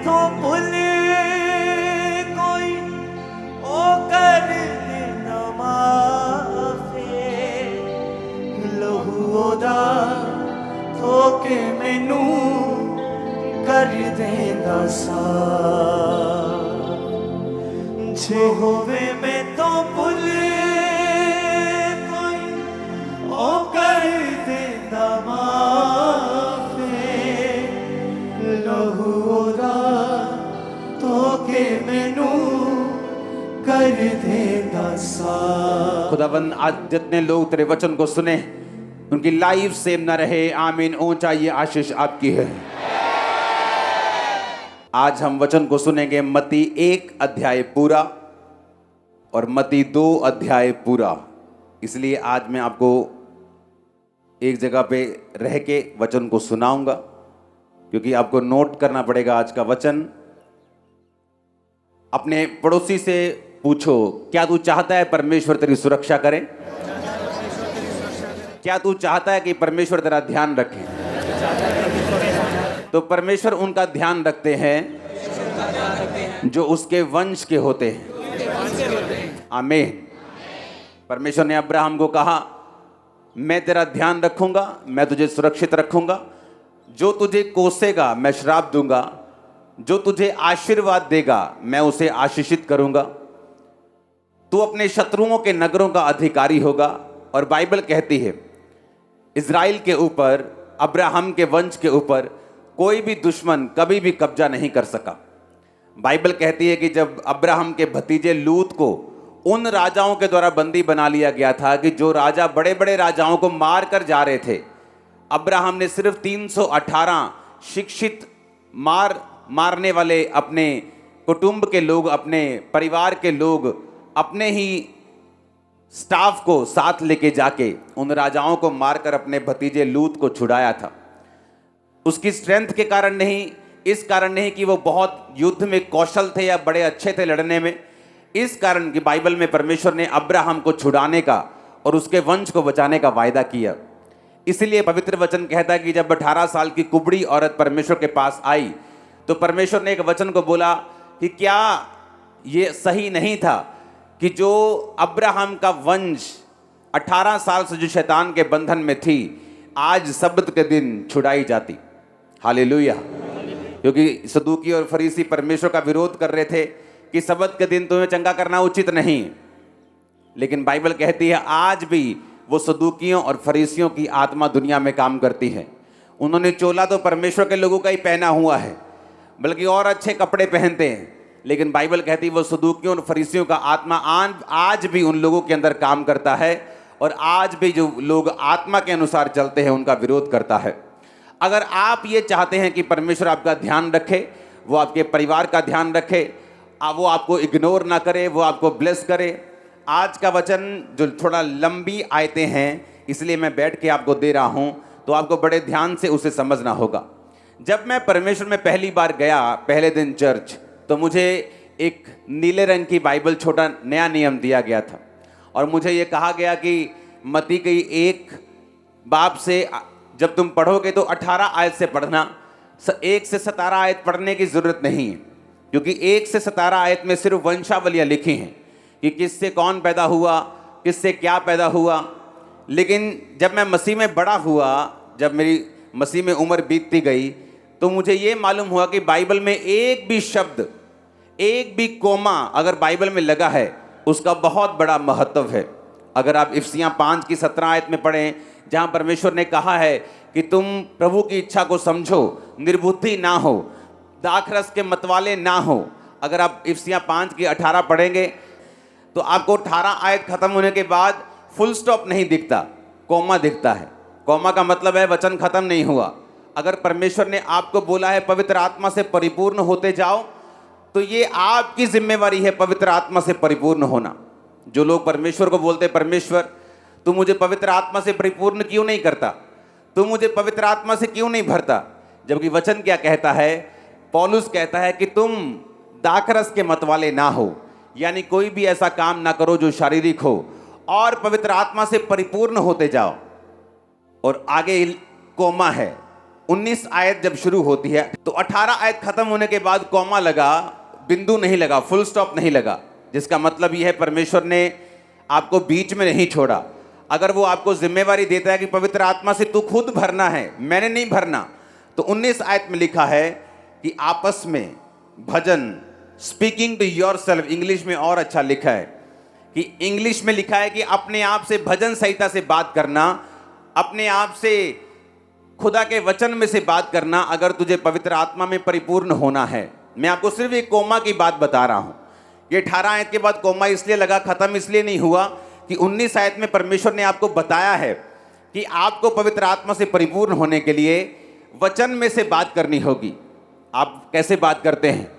तो भूले कोई ओ कर देना माफे लहू दा धोके मैनू कर देना साफ जे होवे मैं तो भूले कोई ओ कर देना माफे लहू दा धोके मैनू कर देना साफ। खुदावंद आज जितने लोग तेरे वचन को सुने उनकी लाइफ सेम न रहे। आमीन। ऊंचा ये आशीष आपकी है। आज हम वचन को सुनेंगे मत्ती 1 अध्याय पूरा और मत्ती 2 अध्याय पूरा। इसलिए आज मैं आपको एक जगह पे रह के वचन को सुनाऊंगा क्योंकि आपको नोट करना पड़ेगा आज का वचन। अपने पड़ोसी से पूछो, क्या तू चाहता है परमेश्वर तेरी सुरक्षा करे? क्या तू चाहता है कि परमेश्वर तेरा ध्यान रखे? तो परमेश्वर उनका ध्यान रखते हैं जो उसके वंश के होते हैं। आमीन। परमेश्वर ने अब्राहम को कहा, मैं तेरा ध्यान रखूंगा, मैं तुझे सुरक्षित रखूंगा, जो तुझे कोसेगा मैं श्राप दूंगा, जो तुझे आशीर्वाद देगा मैं उसे आशीषित करूंगा, तू अपने शत्रुओं के नगरों का अधिकारी होगा। और बाइबल कहती है इज़राइल के ऊपर, अब्राहम के वंश के ऊपर कोई भी दुश्मन कभी भी कब्जा नहीं कर सका। बाइबल कहती है कि जब अब्राहम के भतीजे लूत को उन राजाओं के द्वारा बंदी बना लिया गया था कि जो राजा बड़े बड़े राजाओं को मार कर जा रहे थे, अब्राहम ने सिर्फ 318 शिक्षित मारने वाले अपने कुटुंब के लोग, अपने परिवार के लोग, अपने ही स्टाफ को साथ लेके जाके उन राजाओं को मारकर अपने भतीजे लूत को छुड़ाया था। उसकी स्ट्रेंथ के कारण नहीं, इस कारण नहीं कि वो बहुत युद्ध में कौशल थे या बड़े अच्छे थे लड़ने में, इस कारण कि बाइबल में परमेश्वर ने अब्राहम को छुड़ाने का और उसके वंश को बचाने का वायदा किया। इसलिए पवित्र वचन कहता है कि जब 18 साल की कुबड़ी औरत परमेश्वर के पास आई तो परमेश्वर ने एक वचन को बोला कि क्या ये सही नहीं था कि जो अब्राहम का वंश 18 साल से जो शैतान के बंधन में थी आज सब्त के दिन छुड़ाई जाती। हालेलुया। क्योंकि सदूकी और फरीसी परमेश्वर का विरोध कर रहे थे कि सब्त के दिन तुम्हें चंगा करना उचित नहीं, लेकिन बाइबल कहती है आज भी वो सदूकियों और फरीसियों की आत्मा दुनिया में काम करती है। उन्होंने चोला तो परमेश्वर के लोगों का ही पहना हुआ है, बल्कि और अच्छे कपड़े पहनते हैं, लेकिन बाइबल कहती है वो सदूकियों और फरीसियों का आत्मा आज भी उन लोगों के अंदर काम करता है और आज भी जो लोग आत्मा के अनुसार चलते हैं उनका विरोध करता है। अगर आप ये चाहते हैं कि परमेश्वर आपका ध्यान रखे, वो आपके परिवार का ध्यान रखे, वो आपको इग्नोर ना करे, वो आपको ब्लेस करे। आज का वचन जो थोड़ा लंबी आयतें हैं इसलिए मैं बैठ के आपको दे रहा हूँ, तो आपको बड़े ध्यान से उसे समझना होगा। जब मैं परमेश्वर में पहली बार गया पहले दिन चर्च, तो मुझे एक नीले रंग की बाइबल छोटा नया नियम दिया गया था और मुझे ये कहा गया कि मत्ती की 1 बाब से जब तुम पढ़ोगे तो 18 आयत से पढ़ना, 1 से 17 आयत पढ़ने की ज़रूरत नहीं है, क्योंकि 1 से 17 आयत में सिर्फ वंशावलियाँ लिखी हैं कि किससे कौन पैदा हुआ, किससे क्या पैदा हुआ। लेकिन जब मैं मसीह में बड़ा हुआ, जब मेरी मसीह में उम्र बीतती गई, तो मुझे ये मालूम हुआ कि बाइबल में एक भी शब्द, एक भी कोमा अगर बाइबल में लगा है उसका बहुत बड़ा महत्व है। अगर आप इफिसियाँ 5 की 17 आयत में पढ़ें, जहाँ परमेश्वर ने कहा है कि तुम प्रभु की इच्छा को समझो, निर्बुद्धि ना हो, दाखरस के मतवाले ना हो। अगर आप इफिसियाँ 5 की 18 पढ़ेंगे तो आपको 18 आयत खत्म होने के बाद फुल स्टॉप नहीं दिखता, कोमा दिखता है। कोमा का मतलब है वचन खत्म नहीं हुआ। अगर परमेश्वर ने आपको बोला है पवित्र आत्मा से परिपूर्ण होते जाओ, तो ये आपकी जिम्मेवारी है पवित्र आत्मा से परिपूर्ण होना। जो लोग परमेश्वर को बोलते परमेश्वर तू मुझे पवित्र आत्मा से परिपूर्ण क्यों नहीं करता, तू मुझे पवित्र आत्मा से क्यों नहीं भरता, जबकि वचन क्या कहता है, पौलुस कहता है कि तुम दाखरस के मतवाले ना हो, यानी कोई भी ऐसा काम ना करो जो शारीरिक हो, और पवित्र आत्मा से परिपूर्ण होते जाओ। और आगे कोमा है, 19 आयत जब शुरू होती है तो 18 आयत खत्म होने के बाद कॉमा लगा, बिंदु नहीं लगा, फुल स्टॉप नहीं लगा, जिसका मतलब यह है परमेश्वर ने आपको बीच में नहीं छोड़ा। अगर वो आपको जिम्मेवारी देता है कि पवित्र आत्मा से तू खुद भरना है, मैंने नहीं भरना, तो 19 आयत में लिखा है कि आपस में भजन, स्पीकिंग टू योरसेल्फ, इंग्लिश में और अच्छा लिखा है कि इंग्लिश में लिखा है कि अपने आप से भजन संहिता से बात करना, अपने आप से खुदा के वचन में से बात करना, अगर तुझे पवित्र आत्मा में परिपूर्ण होना है। मैं आपको सिर्फ एक कोमा की बात बता रहा हूं। ये 18 आयत के बाद कोमा इसलिए लगा, खत्म इसलिए नहीं हुआ कि 19 आयत में परमेश्वर ने आपको बताया है कि आपको पवित्र आत्मा से परिपूर्ण होने के लिए वचन में से बात करनी होगी। आप कैसे बात करते हैं?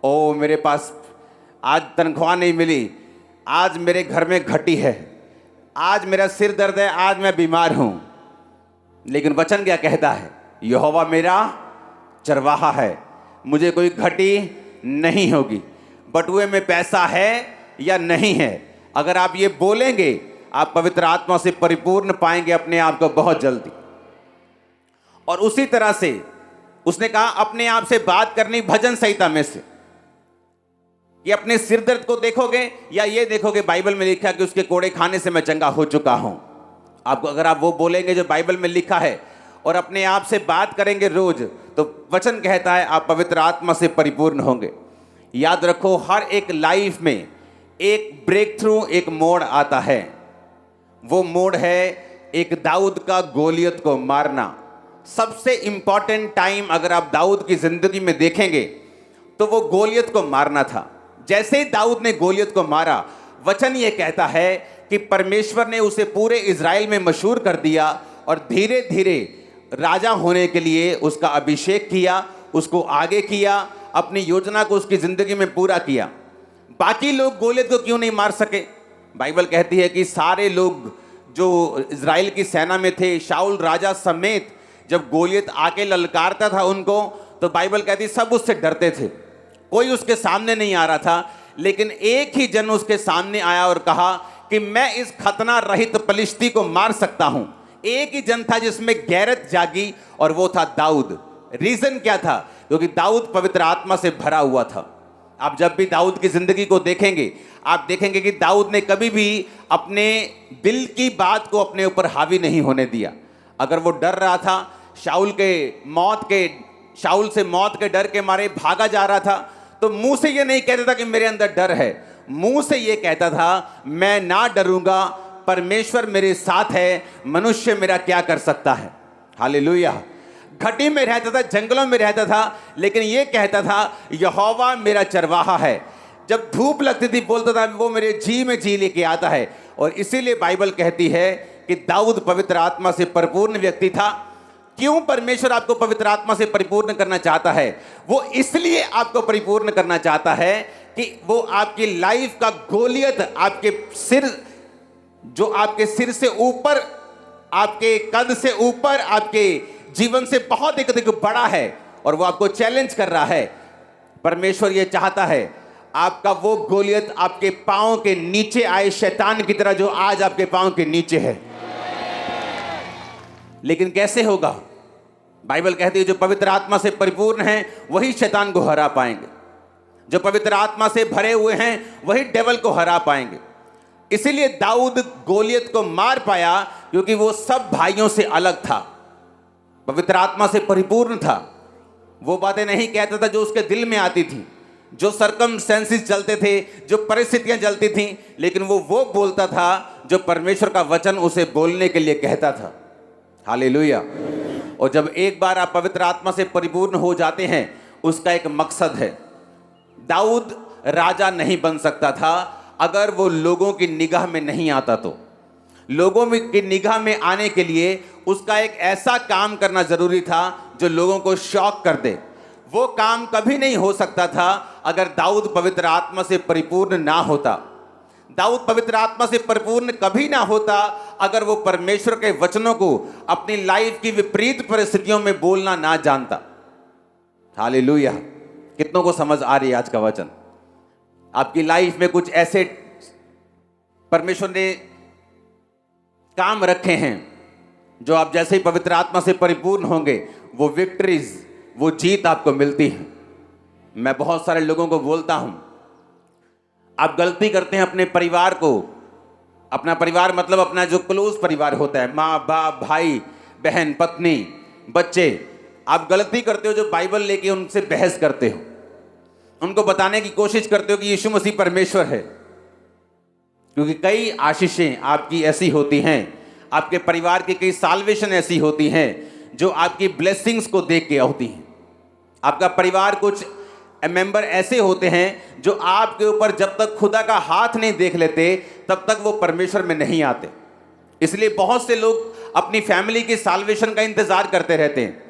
ओ मेरे पास आज तनख्वाह नहीं मिली, आज मेरे घर में घटी है, आज मेरा सिर दर्द है, आज मैं बीमार हूं। लेकिन वचन क्या कहता है? यहोवा मेरा चरवाहा है, मुझे कोई घटी नहीं होगी। बटुए में पैसा है या नहीं है, अगर आप ये बोलेंगे आप पवित्र आत्मा से परिपूर्ण पाएंगे अपने आप को बहुत जल्दी। और उसी तरह से उसने कहा अपने आप से बात करनी भजन संहिता में से। ये अपने सिर दर्द को देखोगे या ये देखोगे बाइबल में लिखा कि उसके कोड़े खाने से मैं चंगा हो चुका हूं। आपको अगर आप वो बोलेंगे जो बाइबल में लिखा है और अपने आप से बात करेंगे रोज, तो वचन कहता है आप पवित्र आत्मा से परिपूर्ण होंगे। याद रखो, हर एक लाइफ में एक ब्रेक थ्रू, एक मोड़ आता है। वो मोड़ है एक दाऊद का गोलियत को मारना। सबसे इंपॉर्टेंट टाइम अगर आप दाऊद की जिंदगी में देखेंगे तो वो गोलियत को मारना था। जैसे ही दाऊद ने गोलियत को मारा, वचन ये कहता है कि परमेश्वर ने उसे पूरे इज़राइल में मशहूर कर दिया और धीरे धीरे राजा होने के लिए उसका अभिषेक किया, उसको आगे किया, अपनी योजना को उसकी जिंदगी में पूरा किया। बाकी लोग गोलियत को क्यों नहीं मार सके? बाइबल कहती है कि सारे लोग जो इज़राइल की सेना में थे, शाऊल राजा समेत, जब गोलियत आके ललकारता था उनको, तो बाइबल कहती सब उससे डरते थे। कोई उसके सामने नहीं आ रहा था, लेकिन एक ही जन उसके सामने आया और कहा कि मैं इस खतना रहित पलिश्ती को मार सकता हूं। एक ही जन था जिसमें गैरत जागी और वो था दाऊद। रीजन क्या था? क्योंकि दाऊद पवित्र आत्मा से भरा हुआ था। आप जब भी दाऊद की जिंदगी को देखेंगे, आप देखेंगे कि दाऊद ने कभी भी अपने दिल की बात को अपने ऊपर हावी नहीं होने दिया। अगर वो डर रहा था, शाऊल से मौत के डर के मारे भागा जा रहा था, तो मुंह से ये नहीं कहता था कि मेरे अंदर डर है, मुंह से ये कहता था मैं ना डरूंगा, परमेश्वर मेरे साथ है, मनुष्य मेरा क्या कर सकता है। हालेलुया। घटी में रहता था, जंगलों में रहता था, लेकिन ये कहता था यहोवा मेरा चरवाहा है। जब धूप लगती थी बोलता था वो मेरे जी में जी लेके आता है। और इसीलिए बाइबल कहती है कि दाऊद पवित्र आत्मा से परिपूर्ण व्यक्ति था। क्यों परमेश्वर आपको पवित्र आत्मा से परिपूर्ण करना चाहता है? वो इसलिए आपको परिपूर्ण करना चाहता है कि वो आपकी लाइफ का गोलियत, आपके सिर, जो आपके सिर से ऊपर, आपके कद से ऊपर, आपके जीवन से बहुत एक अधिक बड़ा है और वो आपको चैलेंज कर रहा है। परमेश्वर ये चाहता है आपका वो गोलियत आपके पांव के नीचे आए, शैतान की तरह जो आज आपके पांव के नीचे है। लेकिन कैसे होगा? बाइबल कहती है जो पवित्र आत्मा से परिपूर्ण हैं वही शैतान को हरा पाएंगे। जो पवित्र आत्मा से भरे हुए हैं वही डेविल को हरा पाएंगे। इसीलिए दाऊद गोलियत को मार पाया क्योंकि वो सब भाइयों से अलग था, पवित्र आत्मा से परिपूर्ण था। वो बातें नहीं कहता था जो उसके दिल में आती थी, जो सर्कमस्टेंसेस चलते थे, जो परिस्थितियां चलती थीं, लेकिन वो बोलता था जो परमेश्वर का वचन उसे बोलने के लिए कहता था। हालेलुया। और जब एक बार आप पवित्र आत्मा से परिपूर्ण हो जाते हैं, उसका एक मकसद है। दाऊद राजा नहीं बन सकता था अगर वो लोगों की निगाह में नहीं आता। तो लोगों की निगाह में आने के लिए उसका एक ऐसा काम करना जरूरी था जो लोगों को शॉक कर दे। वो काम कभी नहीं हो सकता था अगर दाऊद पवित्र आत्मा से परिपूर्ण ना होता। दाऊद पवित्र आत्मा से परिपूर्ण कभी ना होता अगर वो परमेश्वर के वचनों को अपनी लाइफ की विपरीत परिस्थितियों में बोलना ना जानता। हालेलुया। कितनों को समझ आ रही है आज का वचन? आपकी लाइफ में कुछ ऐसे परमेश्वर ने काम रखे हैं जो आप जैसे ही पवित्र आत्मा से परिपूर्ण होंगे, वो विक्ट्रीज, वो जीत आपको मिलती है। मैं बहुत सारे लोगों को बोलता हूं, आप गलती करते हैं अपने परिवार को, अपना परिवार मतलब अपना जो क्लोज परिवार होता है, माँ बाप, भाई बहन, पत्नी, बच्चे, आप गलती करते हो जो बाइबल लेके उनसे बहस करते हो, उनको बताने की कोशिश करते हो कि यीशु मसीह परमेश्वर है। क्योंकि कई आशीषें आपकी ऐसी होती हैं, आपके परिवार की कई साल्वेशन ऐसी होती हैं जो आपकी ब्लेसिंग्स को देख के होती हैं। आपका परिवार, कुछ मेंबर ऐसे होते हैं जो आपके ऊपर जब तक खुदा का हाथ नहीं देख लेते तब तक वो परमेश्वर में नहीं आते। इसलिए बहुत से लोग अपनी फैमिली की साल्वेशन का इंतजार करते रहते हैं,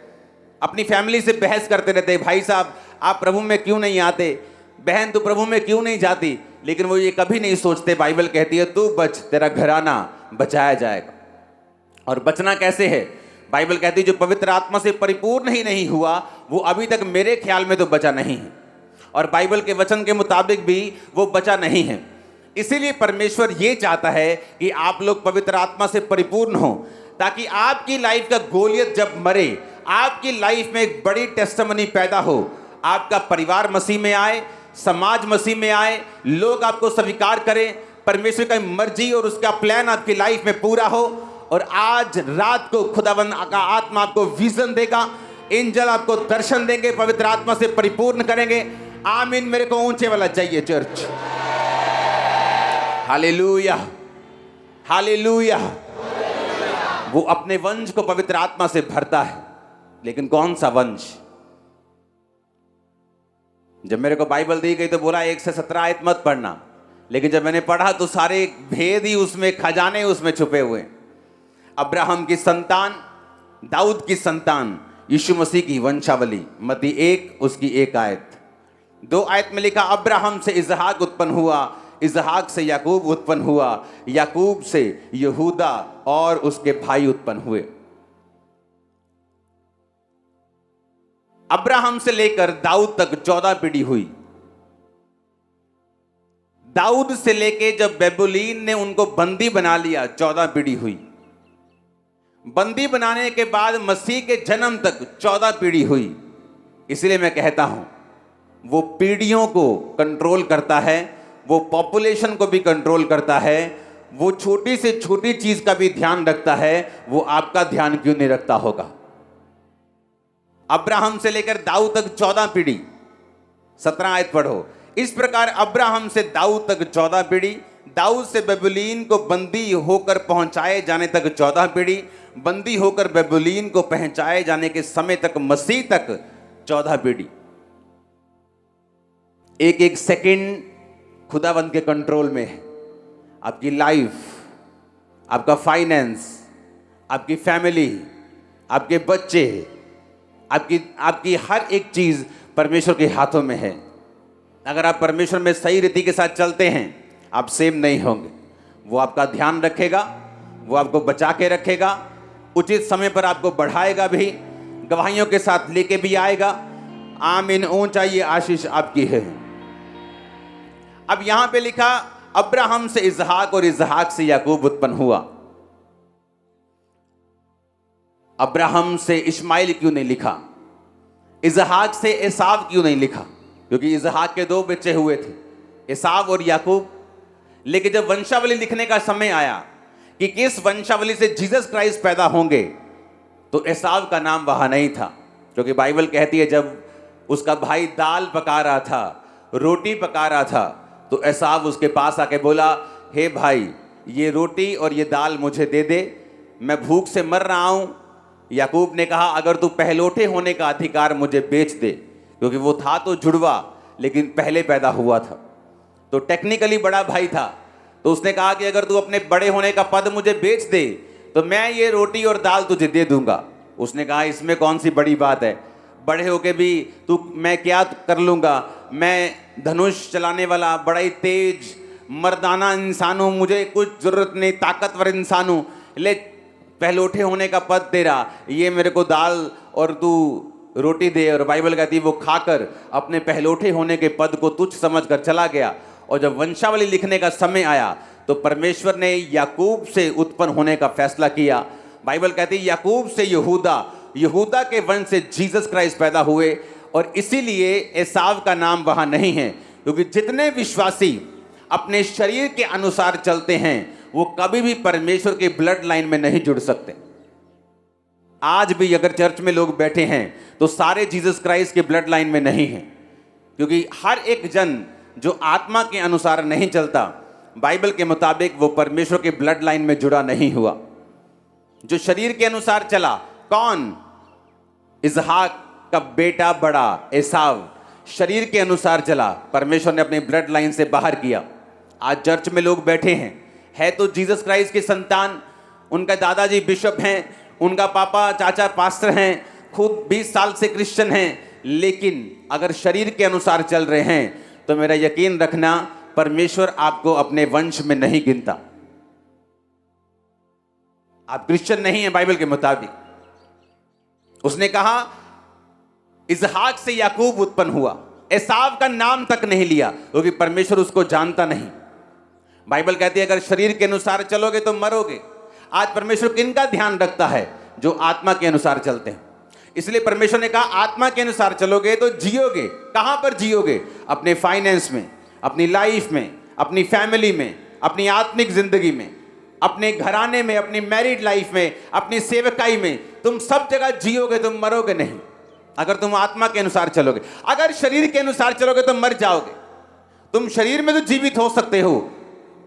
अपनी फैमिली से बहस करते रहते हैं, भाई साहब आप प्रभु में क्यों नहीं आते, बहन तू प्रभु में क्यों नहीं जाती। लेकिन वो ये कभी नहीं सोचते, बाइबल कहती है तू बच, तेरा घराना बचाया जाएगा। और बचना कैसे है? बाइबल कहती है जो पवित्र आत्मा से परिपूर्ण ही नहीं हुआ वो अभी तक मेरे ख्याल में तो बचा नहीं है, और बाइबल के वचन के मुताबिक भी वो बचा नहीं है। इसीलिए परमेश्वर ये चाहता है कि आप लोग पवित्र आत्मा से परिपूर्ण हो, ताकि आपकी लाइफ का गोलियत जब मरे, आपकी लाइफ में एक बड़ी टेस्टिमनी पैदा हो, आपका परिवार मसीह में आए, समाज मसीह में आए, लोग आपको स्वीकार करें, परमेश्वर का मर्जी और उसका प्लान आपकी लाइफ में पूरा हो। और आज रात को खुदावंद का आत्मा आपको विजन देगा, एंजल आपको दर्शन देंगे, पवित्र आत्मा से परिपूर्ण करेंगे। आमीन। मेरे को ऊंचे वाला चाहिए चर्च। Hallelujah, hallelujah. वो अपने वंश को पवित्र आत्मा से भरता है, लेकिन कौन सा वंश? जब मेरे को बाइबल दी गई तो बोला 1 से 17 आयत मत पढ़ना, लेकिन जब मैंने पढ़ा तो सारे भेद ही उसमें, खजाने उसमें छुपे हुए। अब्राहम की संतान, दाऊद की संतान, यीशु मसीह की वंशावली। मत्ती 1 उसकी 1 आयत। 2 आयत में लिखा अब्राहम से इसहाक उत्पन्न हुआ, इसहाक से याकूब उत्पन्न हुआ, याकूब से यहूदा और उसके भाई उत्पन्न हुए। अब्राहम से लेकर दाऊद तक 14 पीढ़ी हुई। दाऊद से लेके जब बेबुलीन ने उनको बंदी बना लिया 14 पीढ़ी हुई। बंदी बनाने के बाद मसीह के जन्म तक 14 पीढ़ी हुई। इसलिए मैं कहता हूं वो पीढ़ियों को कंट्रोल करता है, वो पॉपुलेशन को भी कंट्रोल करता है, वो छोटी से छोटी चीज का भी ध्यान रखता है। वो आपका ध्यान क्यों नहीं रखता होगा? अब्राहम से लेकर दाऊद तक 14 पीढ़ी। 17 आयत पढ़ो। इस प्रकार अब्राहम से दाऊद तक 14 पीढ़ी, दाऊद से बेबुलीन को बंदी होकर पहुंचाए जाने तक 14 पीढ़ी, बंदी होकर बेबुलीन को पहुंचाए जाने के समय तक, मसीह तक 14 पीढ़ी। एक एक सेकंड खुदावंद के कंट्रोल में है। आपकी लाइफ, आपका फाइनेंस, आपकी फैमिली, आपके बच्चे, आपकी हर एक चीज परमेश्वर के हाथों में है। अगर आप परमेश्वर में सही रीति के साथ चलते हैं, आप सेम नहीं होंगे। वो आपका ध्यान रखेगा, वो आपको बचा के रखेगा, उचित समय पर आपको बढ़ाएगा भी, गवाहियों के साथ लेके भी आएगा। आमीन। ऊंचा ये आशीष आपकी है। अब यहां पे लिखा अब्राहम से इसहाक और इसहाक से याकूब उत्पन्न हुआ। अब्राहम से इस्माइल क्यों नहीं लिखा? इसहाक से एसाव क्यों नहीं लिखा? क्योंकि इसहाक के 2 बच्चे हुए थे, एसाव और याकूब। लेकिन जब वंशावली लिखने का समय आया कि किस वंशावली से जीसस क्राइस्ट पैदा होंगे, तो एसाव का नाम वहां नहीं था। क्योंकि बाइबल कहती है जब उसका भाई दाल पका रहा था, रोटी पका रहा था, तो एसाव उसके पास आके बोला, हे भाई ये रोटी और ये दाल मुझे दे दे, मैं भूख से मर रहा हूं। याकूब ने कहा अगर तू पहलोठे होने का अधिकार मुझे बेच दे, क्योंकि वो था तो जुड़वा लेकिन पहले पैदा हुआ था, तो टेक्निकली बड़ा भाई था। तो उसने कहा कि अगर तू अपने बड़े होने का पद मुझे बेच दे तो मैं ये रोटी और दाल तुझे दे दूंगा। उसने कहा इसमें कौन सी बड़ी बात है, बड़े होके भी तू, मैं क्या कर लूँगा, मैं धनुष चलाने वाला बड़ा ही तेज मर्दाना इंसान हूँ, मुझे कुछ ज़रूरत नहीं, ताकतवर इंसान हूँ, ले पहलोठे होने का पद तेरा, ये मेरे को दाल और तू रोटी दे। और बाइबल कहती है वो खाकर अपने पहलोठे होने के पद को तुच्छ समझकर चला गया। और जब वंशावली लिखने का समय आया तो परमेश्वर ने याकूब से उत्पन्न होने का फैसला किया। बाइबल कहती है याकूब से यहूदा, यहूदा के वंश से जीसस क्राइस्ट पैदा हुए। और इसीलिए एसाव का नाम वहां नहीं है, क्योंकि जितने विश्वासी अपने शरीर के अनुसार चलते हैं वो कभी भी परमेश्वर के ब्लड लाइन में नहीं जुड़ सकते। आज भी अगर चर्च में लोग बैठे हैं तो सारे जीसस क्राइस्ट के ब्लड लाइन में नहीं हैं, क्योंकि हर एक जन जो आत्मा के अनुसार नहीं चलता, बाइबल के मुताबिक वो परमेश्वर के ब्लड लाइन में जुड़ा नहीं हुआ। जो शरीर के अनुसार चला, कौन? इसहाक का बेटा बड़ा एसाव शरीर के अनुसार चला, परमेश्वर ने अपने ब्लड लाइन से बाहर किया। आज चर्च में लोग बैठे हैं, है तो जीसस क्राइस्ट की संतान, उनका दादाजी बिशप हैं, उनका पापा चाचा पास्टर हैं, खुद 20 साल से क्रिश्चियन हैं, लेकिन अगर शरीर के अनुसार चल रहे हैं तो मेरा यकीन रखना परमेश्वर आपको अपने वंश में नहीं गिनता। आप क्रिश्चियन नहीं हैं बाइबल के मुताबिक। उसने कहा इसहाक से याकूब उत्पन्न हुआ, एसाव का नाम तक नहीं लिया, क्योंकि परमेश्वर उसको जानता नहीं। बाइबल कहती है अगर शरीर के अनुसार चलोगे तो मरोगे। आज परमेश्वर किनका ध्यान रखता है? जो आत्मा के अनुसार चलते हैं। इसलिए परमेश्वर ने कहा आत्मा के अनुसार चलोगे तो जियोगे। कहां पर जियोगे? अपने फाइनेंस में, अपनी लाइफ में, अपनी फैमिली में, अपनी आत्मिक जिंदगी में, अपने घराने में, अपनी मैरिड लाइफ में, अपनी सेवकाई में, तुम सब जगह जियोगे, तुम मरोगे नहीं अगर तुम आत्मा के अनुसार चलोगे। अगर शरीर के अनुसार चलोगे तो मर जाओगे। तुम शरीर में तो जीवित हो सकते हो,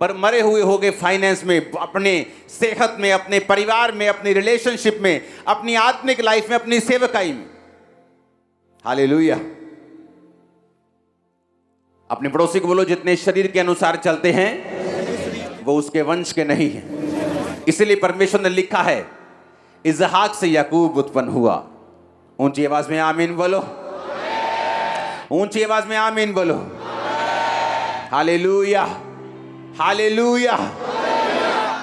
पर मरे हुए होगे फाइनेंस में, अपने सेहत में, अपने परिवार में, अपनी रिलेशनशिप में, अपनी आत्मिक लाइफ में, अपनी सेवकाई में। हालेलुया। अपने पड़ोसी को बोलो जितने शरीर के अनुसार चलते हैं वो उसके वंश के नहीं हैं। इसलिए परमेश्वर ने लिखा है इसहाक से याकूब उत्पन्न हुआ। ऊंची आवाज में आमीन बोलो, ऊंची आवाज में आमीन बोलो। Hallelujah, hallelujah.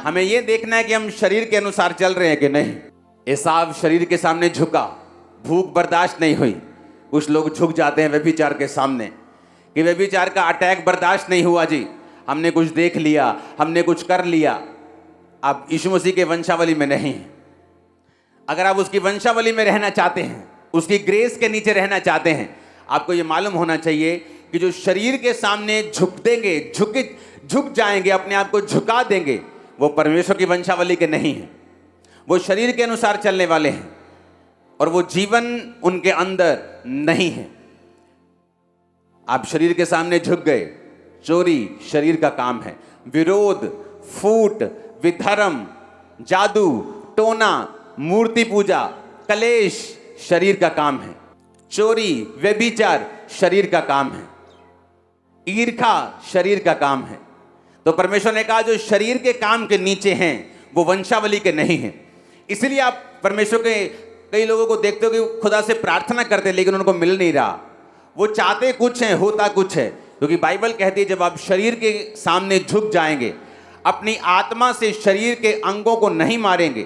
हमें यह देखना है कि हम शरीर के अनुसार चल रहे हैं कि नहीं। एसाव शरीर के सामने झुका, भूख बर्दाश्त नहीं हुई। कुछ लोग झुक जाते हैं व्यभिचार के सामने कि व्यभिचार का अटैक बर्दाश्त नहीं हुआ जी, हमने कुछ देख लिया, हमने कुछ कर लिया। आप यीशु मसीह के वंशावली में नहीं। अगर आप उसकी वंशावली में रहना चाहते हैं, उसकी ग्रेस के नीचे रहना चाहते हैं, आपको यह मालूम होना चाहिए कि जो शरीर के सामने झुक देंगे, झुक जाएंगे, अपने आप को झुका देंगे, वो परमेश्वर की वंशावली के नहीं हैं। वो शरीर के अनुसार चलने वाले हैं और वो जीवन उनके अंदर नहीं है। आप शरीर के सामने झुक गए, चोरी शरीर का काम है, विरोध, फूट, विधर्म, जादू टोना, मूर्ति पूजा, कलेश शरीर का काम है। चोरी, व्यभिचार शरीर का काम है। ईर्खा शरीर का काम है। तो परमेश्वर ने कहा जो शरीर के काम के नीचे हैं वो वंशावली के नहीं हैं। इसलिए आप परमेश्वर के कई लोगों को देखते हो कि खुदा से प्रार्थना करते लेकिन उनको मिल नहीं रहा। वो चाहते कुछ है, होता कुछ है। क्योंकि बाइबल कहती है जब आप शरीर के सामने झुक जाएंगे, अपनी आत्मा से शरीर के अंगों को नहीं मारेंगे,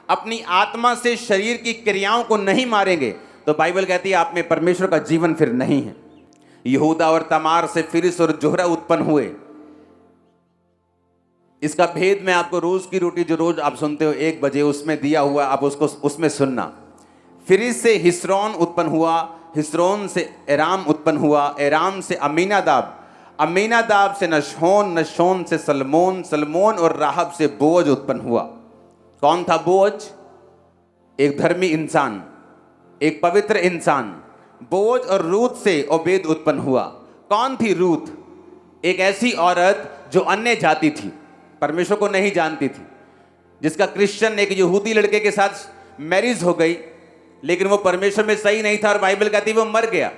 अपनी आत्मा से शरीर की क्रियाओं को नहीं मारेंगे, तो बाइबल कहती है आप में परमेश्वर का जीवन फिर नहीं है। यहूदा और तमार से फिरिस और जोहरा उत्पन्न हुए। इसका भेद मैं आपको रोज की रोटी जो रोज आप सुनते हो 1 बजे उसमें दिया हुआ, आप उसको उसमें सुनना। फिरिस से हिस्रोन उत्पन्न हुआ, हिस्रोन से एराम उत्पन्न हुआ, एराम से अमीनादाब, अमीनादाब से नशोन, नशोन से सलमोन, सलमोन और राहब से बोअज उत्पन्न हुआ। कौन था बोअज? एक धर्मी इंसान, एक पवित्र इंसान। बोअज और रूत से ओबेद उत्पन्न हुआ। कौन थी रूत? एक ऐसी औरत जो अन्य जाति थी, परमेश्वर को नहीं जानती थी, जिसका क्रिश्चियन एक यहूदी लड़के के साथ मैरिज हो गई, लेकिन वो परमेश्वर में सही नहीं था और बाइबल कहती वो मर गया।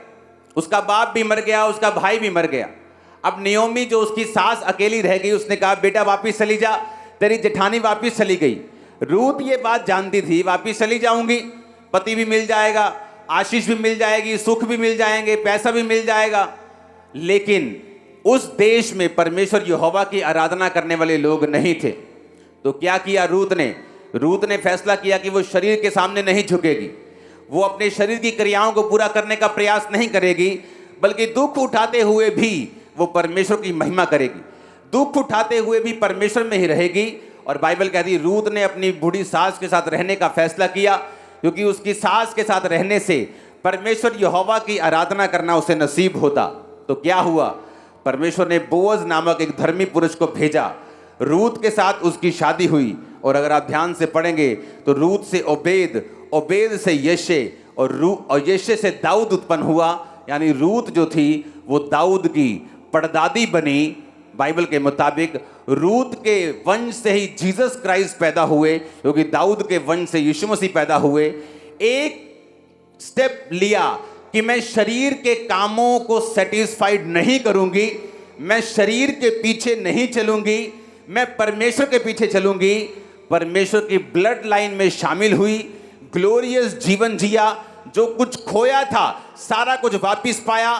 उसका बाप भी मर गया, उसका भाई भी मर गया। अब नियोमी जो उसकी सास अकेली रह गई, उसने कहा बेटा वापिस चली जा, तेरी जेठानी वापिस चली गई। रूत ये बात जानती थी, वापिस चली जाऊंगी, पति भी मिल जाएगा, आशीष भी मिल जाएगी, सुख भी मिल जाएंगे, पैसा भी मिल जाएगा। लेकिन उस देश में परमेश्वर यहोवा की आराधना करने वाले लोग नहीं थे। तो क्या किया रूत ने? रूत ने फैसला किया कि वो शरीर के सामने नहीं झुकेगी, वो अपने शरीर की क्रियाओं को पूरा करने का प्रयास नहीं करेगी, बल्कि दुख उठाते हुए भी वो परमेश्वर की महिमा करेगी। दुख उठाते हुए भी परमेश्वर में ही रहेगी और बाइबल कहती है रूत ने अपनी बूढ़ी सास के साथ रहने का फैसला किया, क्योंकि उसकी सास के साथ रहने से परमेश्वर यहोवा की आराधना करना उसे नसीब होता। तो क्या हुआ, परमेश्वर ने बोअज नामक एक धर्मी पुरुष को भेजा, रूत के साथ उसकी शादी हुई। और अगर आप ध्यान से पढ़ेंगे तो रूत से ओबेद, ओबेद से यशे, और यशे से दाऊद उत्पन्न हुआ। यानी रूत जो थी वो दाऊद की परदादी बनी। बाइबल के मुताबिक रूत के वंश से ही जीसस क्राइस्ट पैदा हुए, क्योंकि दाऊद के वंश से यीशु मसीह पैदा हुए। एक स्टेप लिया कि मैं शरीर के कामों को सेटिस्फाइड नहीं करूंगी, मैं शरीर के पीछे नहीं चलूंगी, मैं परमेश्वर के पीछे चलूंगी। परमेश्वर की ब्लड लाइन में शामिल हुई, ग्लोरियस जीवन जिया, जो कुछ खोया था सारा कुछ वापस पाया।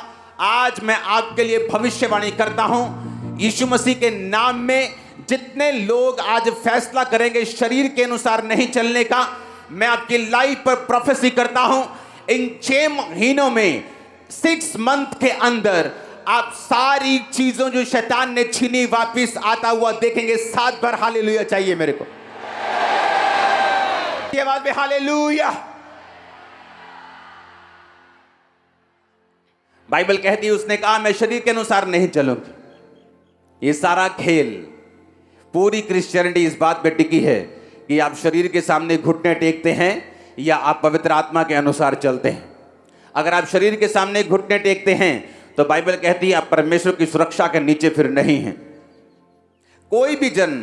आज मैं आपके लिए भविष्यवाणी करता हूं, यीशु मसीह के नाम में जितने लोग आज फैसला करेंगे शरीर के अनुसार नहीं चलने का, मैं आपकी लाइफ पर प्रोफेसी करता हूं, इन 6 महीनों में 6 मंथ के अंदर आप सारी चीजों जो शैतान ने छीनी वापस आता हुआ देखेंगे। 7 बार हालेलुया चाहिए मेरे को, ये आवाज में हालेलुया। बाइबल कहती है उसने कहा मैं शरीर के अनुसार नहीं चलूंगी। ये सारा खेल, पूरी क्रिश्चियनिटी इस बात पे टिकी है कि आप शरीर के सामने घुटने टेकते हैं या आप पवित्र आत्मा के अनुसार चलते हैं। अगर आप शरीर के सामने घुटने टेकते हैं तो बाइबल कहती है आप परमेश्वर की सुरक्षा के नीचे फिर नहीं हैं। कोई भी जन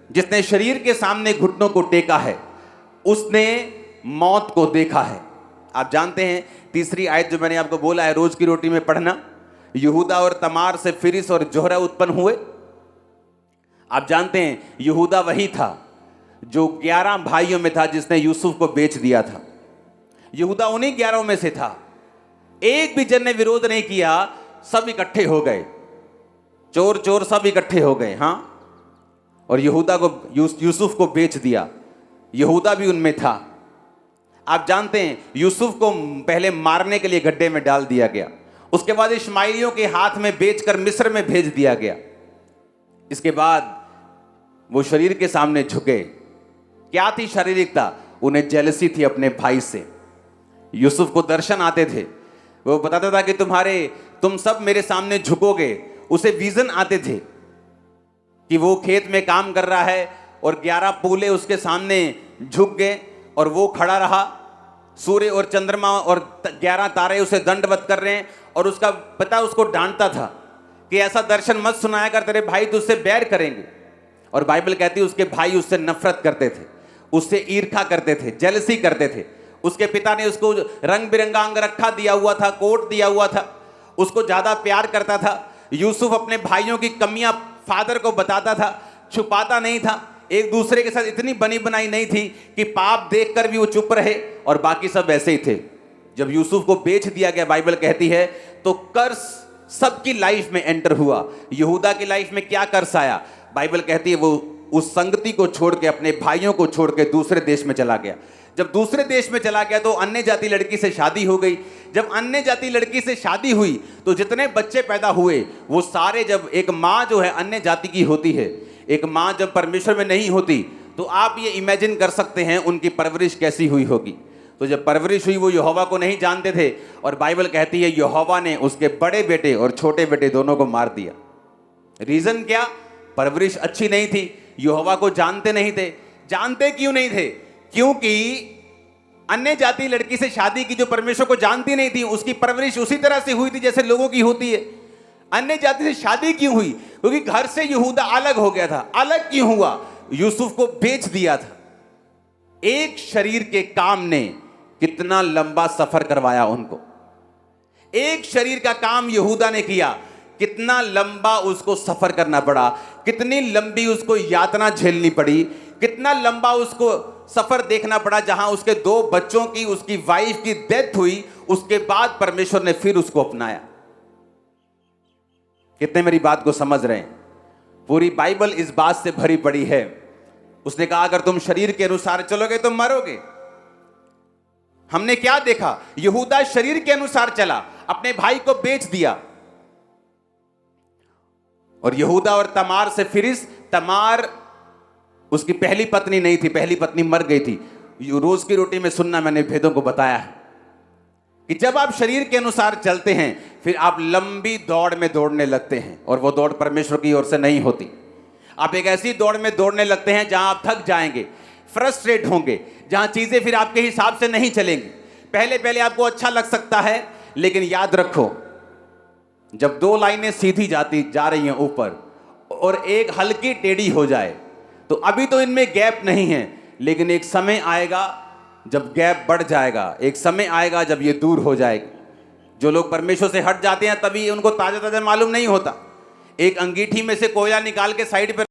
जिसने शरीर के सामने घुटनों को टेका है उसने मौत को देखा है। आप जानते हैं तीसरी आयत जो मैंने आपको बोला है रोज की रोटी में पढ़ना, यहूदा और तमार से फिरिस और जोहरा उत्पन्न हुए। आप जानते हैं यहूदा वही था जो 11 भाइयों में था जिसने यूसुफ को बेच दिया था। यहूदा उन्हीं 11 में से था। एक भी जन ने विरोध नहीं किया, सब इकट्ठे हो गए, चोर चोर सब इकट्ठे हो गए। हाँ, और यहूदा को यूसुफ को बेच दिया। यहूदा भी उनमें था। आप जानते हैं यूसुफ को पहले मारने के लिए गड्ढे में डाल दिया गया, उसके बाद इश्माइलियों के हाथ में बेचकर मिस्र में भेज दिया गया। इसके बाद वो शरीर के सामने झुके। क्या थी शारीरिकता? उन्हें जेलसी थी अपने भाई से। यूसुफ को दर्शन आते थे, वो बताता था कि तुम सब मेरे सामने झुकोगे। उसे विजन आते थे कि वो खेत में काम कर रहा है और 11 पूले उसके सामने झुक गए और वो खड़ा रहा। सूर्य और चंद्रमा और 11 तारे उसे दंडवत कर रहे हैं और उसका पिता उसको डांटता था कि ऐसा दर्शन मत सुनाया कर, तेरे भाई तुझसे बैर करेंगे। और बाइबल कहती है उसके भाई उससे नफरत करते थे, उससे ईर्ष्या करते थे, जेलसी करते थे। उसके पिता ने उसको रंग बिरंगा अंगरखा दिया हुआ था, कोट दिया हुआ था, उसको ज्यादा प्यार करता था। यूसुफ अपने भाइयों की कमियां फादर को बताता था, छुपाता नहीं था। एक दूसरे के साथ इतनी बनी बनाई नहीं थी कि पाप देखकर भी वो चुप रहे, और बाकी सब ऐसे ही थे। जब यूसुफ को बेच दिया गया, बाइबल कहती है तो कर्स सबकी लाइफ में एंटर हुआ। यहूदा की लाइफ में क्या कर्स आया? बाइबल कहती है वो उस संगति को छोड़ के, अपने भाइयों को छोड़ के दूसरे देश में चला गया। जब दूसरे देश में चला गया तो अन्य जाति लड़की से शादी हो गई। जब अन्य जाति लड़की से शादी हुई तो जितने बच्चे पैदा हुए वो सारे, जब एक माँ जो है अन्य जाति की होती है, एक माँ जब परमेश्वर में नहीं होती, तो आप ये इमेजिन कर सकते हैं उनकी परवरिश कैसी हुई होगी। तो जब परवरिश हुई वो यहोवा को नहीं जानते थे, और बाइबल कहती है यहोवा ने उसके बड़े बेटे और छोटे बेटे दोनों को मार दिया। रीजन क्या? परवरिश अच्छी नहीं थी, यहोवा को जानते नहीं थे। जानते क्यों नहीं थे? क्योंकि अन्य जाति लड़की से शादी की जो परमेश्वर को जानती नहीं थी, उसकी परवरिश उसी तरह से हुई थी जैसे लोगों की होती है। अन्य जाति से शादी क्यों हुई? क्योंकि घर से यहूदा अलग हो गया था। अलग क्यों हुआ? यूसुफ को बेच दिया था। एक शरीर के काम ने कितना लंबा सफर करवाया उनको। एक शरीर का काम यहूदा ने किया, कितना लंबा उसको सफर करना पड़ा, कितनी लंबी उसको यातना झेलनी पड़ी, कितना लंबा उसको सफर देखना पड़ा, जहां उसके 2 बच्चों की, उसकी वाइफ की डेथ हुई। उसके बाद परमेश्वर ने फिर उसको अपनाया। कितने मेरी बात को समझ रहे हैं? पूरी बाइबल इस बात से भरी पड़ी है। उसने कहा अगर तुम शरीर के अनुसार चलोगे तो मरोगे। हमने क्या देखा? यहूदा शरीर के अनुसार चला, अपने भाई को बेच दिया। और यहूदा और तमार से फिरिस, तमार उसकी पहली पत्नी नहीं थी, पहली पत्नी मर गई थी। रोज की रोटी में सुनना मैंने भेदों को बताया है कि जब आप शरीर के अनुसार चलते हैं फिर आप लंबी दौड़ में दौड़ने लगते हैं, और वो दौड़ परमेश्वर की ओर से नहीं होती। आप एक ऐसी दौड़ में दौड़ने लगते हैं जहां आप थक जाएंगे, फ्रस्ट्रेट होंगे, जहां चीजें फिर आपके हिसाब से नहीं चलेंगी। पहले पहले आपको अच्छा लग सकता है, लेकिन याद रखो, जब दो लाइनें सीधी जा रही हैं ऊपर और एक हल्की टेढ़ी हो जाए, तो अभी तो इनमें गैप नहीं है, लेकिन एक समय आएगा जब गैप बढ़ जाएगा, एक समय आएगा जब ये दूर हो जाएगी। जो लोग परमेश्वर से हट जाते हैं तभी उनको ताजा ताजा मालूम नहीं होता। एक अंगीठी में से कोयला निकाल के साइड पर